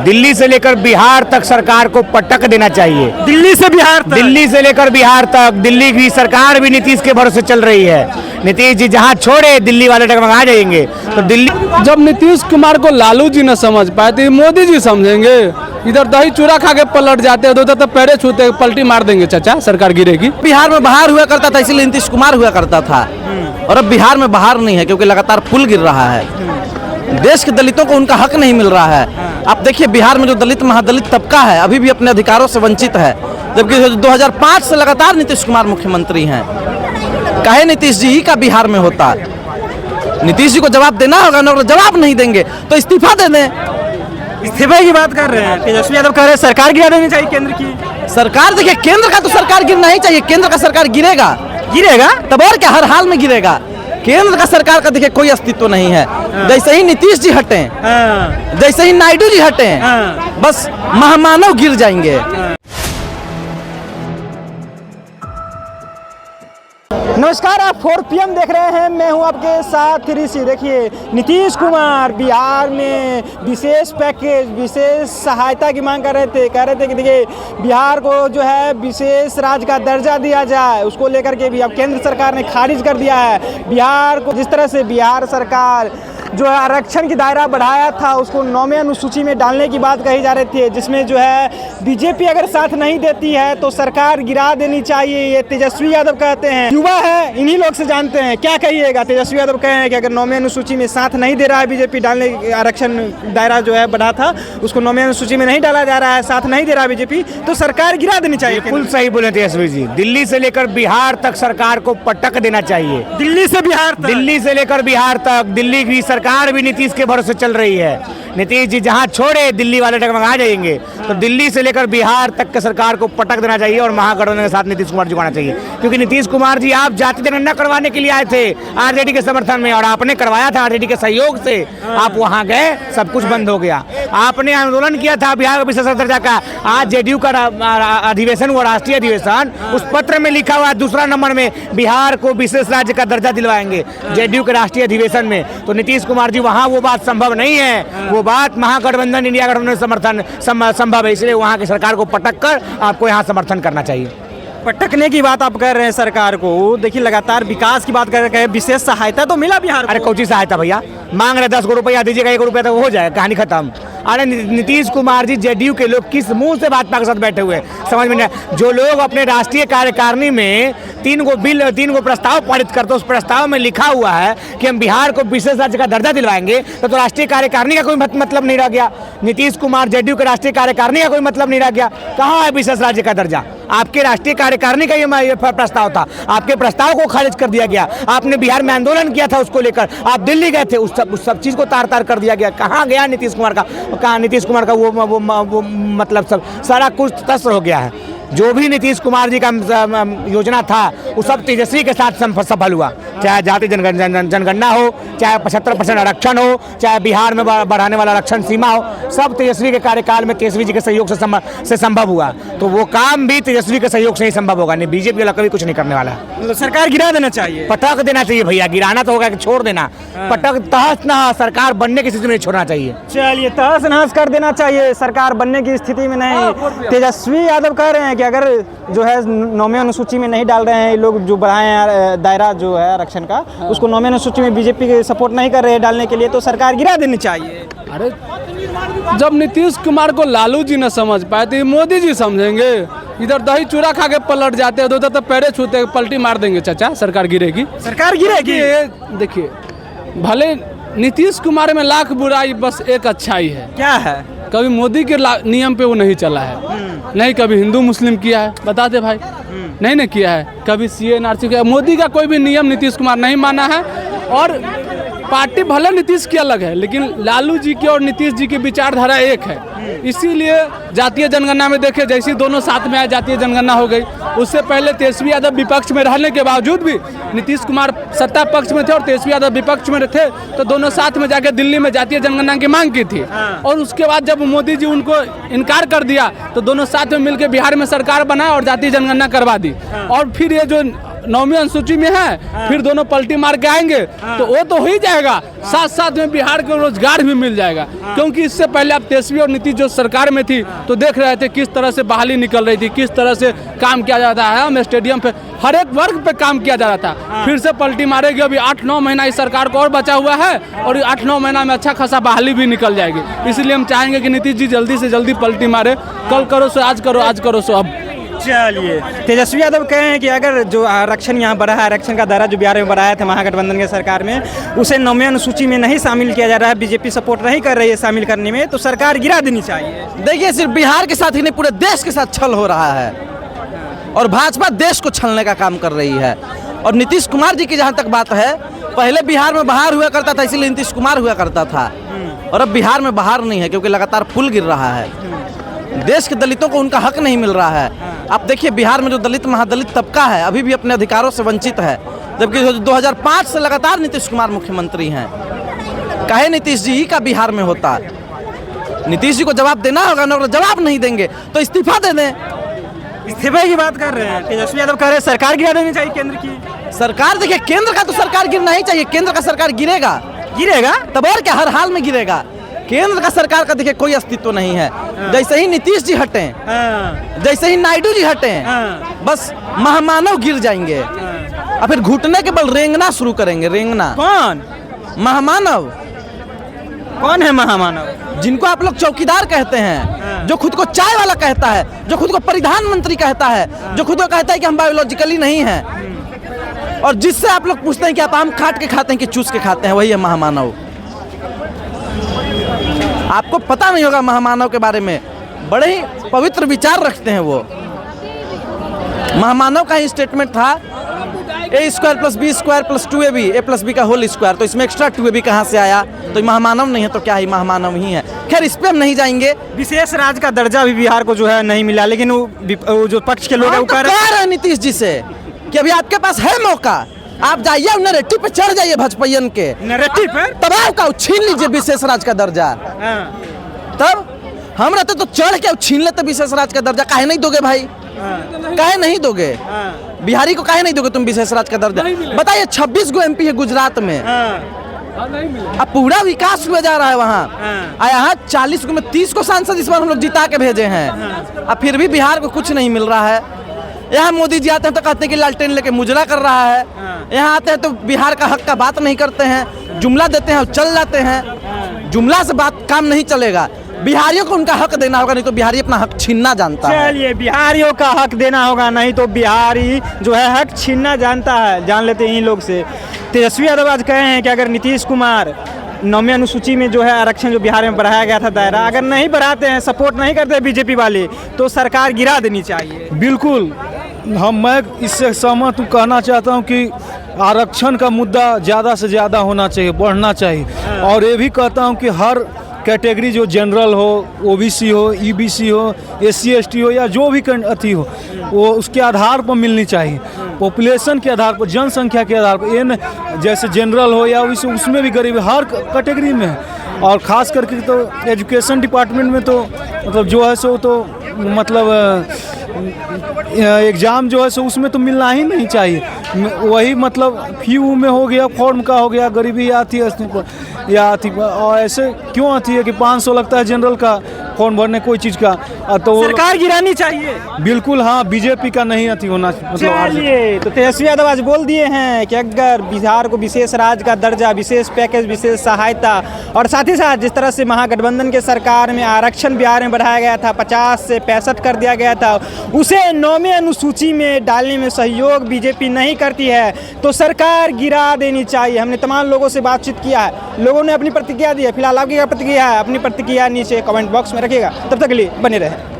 दिल्ली से लेकर बिहार तक सरकार को पटक देना चाहिए। दिल्ली से बिहार तक? दिल्ली से लेकर बिहार तक। दिल्ली की सरकार भी नीतीश के भरोसे चल रही है। नीतीश जी जहां छोड़े दिल्ली वाले डगमगा जाएंगे। तो दिल्ली जब नीतीश कुमार को लालू जी न समझ पाए तो मोदी जी समझेंगे। इधर दही चूरा खा के पलट जाते हैं, उधर तो पैरे छूते पलटी मार देंगे चाचा, सरकार गिरेगी। बिहार में बाहर हुआ करता था इसलिए नीतीश कुमार हुआ करता था, और अब बिहार में बाहर नहीं है क्योंकि लगातार पुल गिर रहा है। देश के दलितों को उनका हक नहीं मिल रहा है। आप देखिए बिहार में जो दलित महादलित तबका है अभी भी अपने अधिकारों से वंचित है, जबकि 2005 से लगातार नीतीश कुमार मुख्यमंत्री हैं। काहे नीतीश जी ही का बिहार में होता। नीतीश जी को जवाब देना होगा ना, जवाब नहीं देंगे तो इस्तीफा दे दें। इस्तीफे की बात कर रहे हैं तेजस्वी यादव, कह रहे हैं सरकार गिरा देनी चाहिए केंद्र की। सरकार देखिए केंद्र का तो सरकार गिरना ही चाहिए। केंद्र का सरकार गिरेगा तब और क्या, हर हाल में गिरेगा। केंद्र का सरकार का देखिए कोई अस्तित्व नहीं है। जैसे ही नीतीश जी हटे, जैसे ही नायडू जी हटे, बस महामानव गिर जाएंगे। नमस्कार, आप 4 PM देख रहे हैं। मैं हूं आपके साथ ऋषि। देखिए नीतीश कुमार बिहार में विशेष पैकेज, विशेष सहायता की मांग कर रहे थे। कह रहे थे कि देखिए बिहार को जो है विशेष राज्य का दर्जा दिया जाए, उसको लेकर के भी अब केंद्र सरकार ने खारिज कर दिया है। बिहार को जिस तरह से बिहार सरकार जो है आरक्षण की दायरा बढ़ाया था उसको 9वें अनुसूची में डालने की बात कही जा रही थी, जिसमें जो है बीजेपी अगर साथ नहीं देती है तो सरकार गिरा देनी चाहिए, ये तेजस्वी यादव कहते हैं। युवा है, इन्हीं लोग से जानते हैं, क्या कहिएगा? तेजस्वी यादव कहे हैं कि अगर 9वें अनुसूची में साथ नहीं दे रहा है बीजेपी, डालने आरक्षण दायरा जो है बढ़ा था उसको 9वें अनुसूची में नहीं डाला जा रहा है, साथ नहीं दे रहा बीजेपी, तो सरकार गिरा देनी चाहिए। बिल्कुल सही बोले तेजस्वी जी। दिल्ली से लेकर बिहार तक सरकार को पटक देना चाहिए। दिल्ली से बिहार तक? दिल्ली से लेकर बिहार तक। दिल्ली की सरकार भी नीतीश के भरोसे चल रही है। नीतीश जी जहां छोड़े दिल्ली वाले डगमगा जाएंगे। तो दिल्ली से लेकर बिहार तक के सरकार को पटक देना चाहिए और महागठबंधन के साथ नीतीश कुमार जी को आना चाहिए। क्योंकि नीतीश कुमार जी आप जाति जनगणना करवाने के लिए आए थे आरजेडी के समर्थन में, और आपने करवाया था आरजेडी के सहयोग से। आप वहां गए, सब कुछ बंद हो गया। आपने आंदोलन किया था बिहार का विशेष दर्जा का। आज जेडीयू का अधिवेशन हुआ, राष्ट्रीय अधिवेशन, उस पत्र में लिखा हुआ दूसरा नंबर में बिहार को विशेष राज्य का दर्जा दिलवाएंगे जेडीयू के राष्ट्रीय अधिवेशन में। तो नीतीश कुमार जी वहां वो बात संभव नहीं है। वो बात महागठबंधन इंडिया गठबंधन समर्थन संभव है, इसलिए वहां की सरकार को पटक कर आपको यहाँ समर्थन करना चाहिए। पटकने की बात आप कर रहे हैं सरकार को, देखिए लगातार विकास की बात कर रहे हैं, विशेष सहायता तो मिला बिहार को। अरे कौन सी सहायता भैया? मांग रहे 10 रुपया दीजिएगा, 1 रुपया तो हो जाए, कहानी खत्म। अरे नीतीश कुमार जी जेडीयू के लोग किस मुंह से भाजपा के साथ बैठे हुए हैं, समझ में नहीं। जो लोग अपने राष्ट्रीय कार्यकारिणी में 3 गो प्रस्ताव पारित करते, उस प्रस्ताव में लिखा हुआ है कि हम बिहार को विशेष राज्य का दर्जा दिलवाएंगे, तो राष्ट्रीय कार्यकारिणी का कोई मतलब नहीं रह गया। नीतीश कुमार जेडीयू के राष्ट्रीय कार्यकारिणी का कोई मतलब नहीं रह गया। कहाँ है विशेष राज्य का दर्जा? आपके राष्ट्रीय कार्यकारिणी का ये प्रस्ताव था, आपके प्रस्ताव को खारिज कर दिया गया। आपने बिहार में आंदोलन किया था उसको लेकर, आप दिल्ली गए थे, उस सब चीज को तार तार कर दिया गया। कहाँ गया नीतीश कुमार का? कहाँ नीतीश कुमार का वो मतलब सब सारा कुछ तस्र हो गया है। जो भी नीतीश कुमार जी का योजना था वो सब तेजस्वी के साथ सफल हुआ। चाहे जाति जनगणना हो, चाहे 75% आरक्षण हो, चाहे बिहार में बढ़ाने वाला आरक्षण सीमा हो, सब तेजस्वी के कार्यकाल में तेजस्वी जी के सहयोग से संभव हुआ। तो वो काम भी तेजस्वी के सहयोग से ही संभव होगा, नहीं बीजेपी वाला कभी कुछ नहीं करने वाला। मतलब सरकार गिरा देना चाहिए, पटक देना चाहिए भैया। गिराना तो होगा कि छोड़ देना, पटक तहस नहस सरकार बनने की स्थिति में नहीं छोड़ना चाहिए। चलिए तहस नहस कर देना चाहिए, सरकार बनने की स्थिति में नहीं। तेजस्वी यादव कह रहे हैं कि अगर जो है 9वें अनुसूची में नहीं डाल रहे हैं ये लोग, जो बढ़ाए हैं दायरा जो है आरक्षण का, उसको 9वें अनुसूची में बीजेपी सपोर्ट नहीं कर रहे हैं डालने के लिए, तो सरकार गिरा देनी चाहिए। अरे जब नीतीश कुमार को लालू जी न समझ पाए तो मोदी जी समझेंगे। इधर दही चूरा खा के पलट जाते हैं, उधर तो पैरे छूते पलटी मार देंगे चाचा, सरकार गिरेगी। सरकार गिरेगी? देखिए भले नीतीश कुमार में लाख बुराई, बस एक अच्छाई है। क्या है? कभी मोदी के नियम पे वो नहीं चला है, नहीं कभी हिंदू मुस्लिम किया है, बता दे भाई, नहीं ना किया है। कभी CA NRC किया, मोदी का कोई भी नियम नीतीश कुमार नहीं माना है। और पार्टी भले नीतीश की अलग है, लेकिन लालू जी की और नीतीश जी की विचारधारा एक है। इसीलिए जातीय जनगणना में देखे, जैसे दोनों साथ में आए जातीय जनगणना हो गई। उससे पहले तेजस्वी यादव विपक्ष में रहने के बावजूद भी नीतीश कुमार सत्ता पक्ष में थे और तेजस्वी यादव विपक्ष में थे, तो दोनों साथ में जाके दिल्ली में जातीय जनगणना की मांग की थी। और उसके बाद जब मोदी जी उनको इनकार कर दिया तो दोनों साथ में मिलकर बिहार में सरकार बनाया और जातीय जनगणना करवा दी। और फिर ये जो नौवीं अनुसूची में है, फिर दोनों पलटी मार के आएंगे तो वो तो हो ही जाएगा, साथ साथ में बिहार को रोजगार भी मिल जाएगा। क्योंकि इससे पहले आप तेजस्वी और नीतीश जो सरकार में थी तो देख रहे थे किस तरह से बहाली निकल रही थी, किस तरह से काम किया जाता है, हम स्टेडियम पे हर एक वर्ग पे काम किया जा रहा था। फिर से पलटी मारेगी, अभी 8-9 महीना इस सरकार को और बचा हुआ है और 8-9 महीना में अच्छा खासा बहाली भी निकल जाएगी। इसलिए हम चाहेंगे कि नीतीश जी जल्दी से जल्दी पलटी मारे, कल करो सो आज करो, आज करो सो अब। चलिए, तेजस्वी यादव कहे हैं कि अगर जो आरक्षण यहाँ बढ़ा है, आरक्षण का दायरा जो बिहार में बढ़ाया था महागठबंधन के सरकार में, उसे 9वीं अनुसूची में नहीं शामिल किया जा रहा है, बीजेपी सपोर्ट नहीं कर रही है शामिल करने में, तो सरकार गिरा देनी चाहिए। देखिए, सिर्फ बिहार के साथ ही नहीं पूरे देश के साथ छल हो रहा है और भाजपा देश को छलने का काम कर रही है। और नीतीश कुमार जी की जहाँ तक बात है, पहले बिहार में बाहर हुआ करता था, इसीलिए नीतीश कुमार हुआ करता था, और अब बिहार में बाहर नहीं है क्योंकि लगातार पुल गिर रहा है। देश के दलितों को उनका हक नहीं मिल रहा है। आप देखिए, बिहार में जो दलित महादलित तबका है अभी भी अपने अधिकारों से वंचित है, जबकि 2005 से लगातार नीतीश कुमार मुख्यमंत्री हैं। कहे नीतीश जी ही का बिहार में होता, नीतीश जी को जवाब देना होगा ना, जवाब नहीं देंगे तो इस्तीफा दे दें। इस्तीफे की बात कर रहे हैं तेजस्वी यादव, कह रहे हैं सरकार गिरा देनी चाहिए केंद्र की। सरकार, देखिए, केंद्र का तो सरकार गिरना ही चाहिए, केंद्र का सरकार गिरेगा तब और क्या, हर हाल में गिरेगा। केंद्र का सरकार का देखिए कोई अस्तित्व नहीं है। जैसे ही नीतीश जी हटे, जैसे ही नायडू जी हटे, बस महामानव गिर जाएंगे और फिर घुटने के बल रेंगना शुरू करेंगे। रेंगना कौन? महामानव। कौन है महामानव? जिनको आप लोग चौकीदार कहते हैं, जो खुद को चाय वाला कहता है, जो खुद को प्रधानमंत्री कहता है, जो खुद को कहता है कि हम बायोलॉजिकली नहीं हैं, और जिससे आप लोग पूछते हैं कि आप आम काट के खाते हैं कि चूस के खाते हैं, वही है महामानव। आपको पता नहीं होगा महामानव के बारे में, बड़े ही पवित्र विचार रखते हैं वो। महामानव का ही स्टेटमेंट था a² + b² + 2ab, a + b का होल स्क्वायर, तो इसमें एक्स्ट्रा 2ab कहाँ से आया? तो महामानव नहीं है तो क्या ही महामानव ही है। खैर, इस पे हम नहीं जाएंगे। विशेष राज्य का दर्जा भी बिहार को जो है नहीं मिला, लेकिन वो जो पक्ष के लोग हैं वो कह रहे हैं नीतीश जी से कि अभी आपके पास है मौका, आप जाइए नैरेटिव पे चढ़ जाइए, भाजपाइयन के नैरेटिव पे दबाव का छीन लीजिए विशेष राज्य का दर्जा। तब हम रहते तो चढ़ के छीन लेते विशेष राज्य का दर्जा। काहे नहीं दोगे भाई? काहे नहीं दोगे? बिहारी को काहे नहीं दोगे तुम विशेष राज्य का दर्जा? बताइए, 26 गो MP है गुजरात में, अब पूरा विकास हुआ जा रहा है वहाँ, यहाँ 40 गो में 30 को सांसद इस बार हम लोग जिता के भेजे हैं, अब फिर भी बिहार को कुछ नहीं मिल रहा है। यहाँ मोदी जी आते हैं तो कहते हैं कि लालटेन लेके मुजरा कर रहा है, यहाँ आते हैं तो बिहार का हक का बात नहीं करते हैं, जुमला देते हैं और चल जाते हैं। जुमला से बात काम नहीं चलेगा, बिहारियों को उनका हक देना होगा, नहीं तो बिहारी अपना हक छीनना जानता है। चलिए, बिहारियों का हक देना होगा, नहीं तो बिहारी जो है हक छीनना जानता है, जान लेते हैं इन लोग से। तेजस्वी यादव आज कहे हैं कि अगर नीतीश कुमार 9वीं अनुसूची में जो है आरक्षण जो बिहार में बढ़ाया गया था दायरा, अगर नहीं बढ़ाते हैं, सपोर्ट नहीं करते बीजेपी वाले, तो सरकार गिरा देनी चाहिए। बिल्कुल, मैं इससे सहमत हूँ। कहना चाहता हूँ कि आरक्षण का मुद्दा ज़्यादा से ज़्यादा होना चाहिए, बढ़ना चाहिए, और ये भी कहता हूँ कि हर कैटेगरी जो जनरल हो, OBC हो, EBC हो, SC ST हो, या जो भी अथी हो, वो उसके आधार पर मिलनी चाहिए, पॉपुलेशन के आधार पर, जनसंख्या के आधार पर। ये जैसे जनरल हो या उसमें भी गरीब हर कैटेगरी में है, और ख़ास करके तो एजुकेशन डिपार्टमेंट में तो मतलब जो है सो तो मतलब एग्ज़ाम जो है सो उसमें तो मिलना ही नहीं चाहिए। वही मतलब फ्यू में हो गया, फॉर्म का हो गया, गरीबी आती है या आती, और ऐसे क्यों आती है कि 500 लगता है जनरल का फॉर्म भरने कोई चीज़ का, तो सरकार गिरानी चाहिए। बिल्कुल, हाँ, बीजेपी का नहीं आती होना मतलब। चलिए, तो तेजस्वी यादव आज बोल दिए हैं कि अगर बिहार को विशेष राज्य का दर्जा, विशेष पैकेज, विशेष सहायता, और साथ ही साथ जिस तरह से महागठबंधन के सरकार में आरक्षण बिहार में बढ़ाया गया था, 50 से 65 कर दिया गया था, उसे 9वीं अनुसूची में डालने में सहयोग बीजेपी नहीं करती है, तो सरकार गिरा देनी चाहिए। हमने तमाम लोगों से बातचीत किया है, लोगों ने अपनी प्रतिक्रिया दी है। फिलहाल आपकी क्या प्रतिक्रिया है? अपनी प्रतिक्रिया नीचे कमेंट बॉक्स में रखिएगा। तब तक के लिए बने रहें।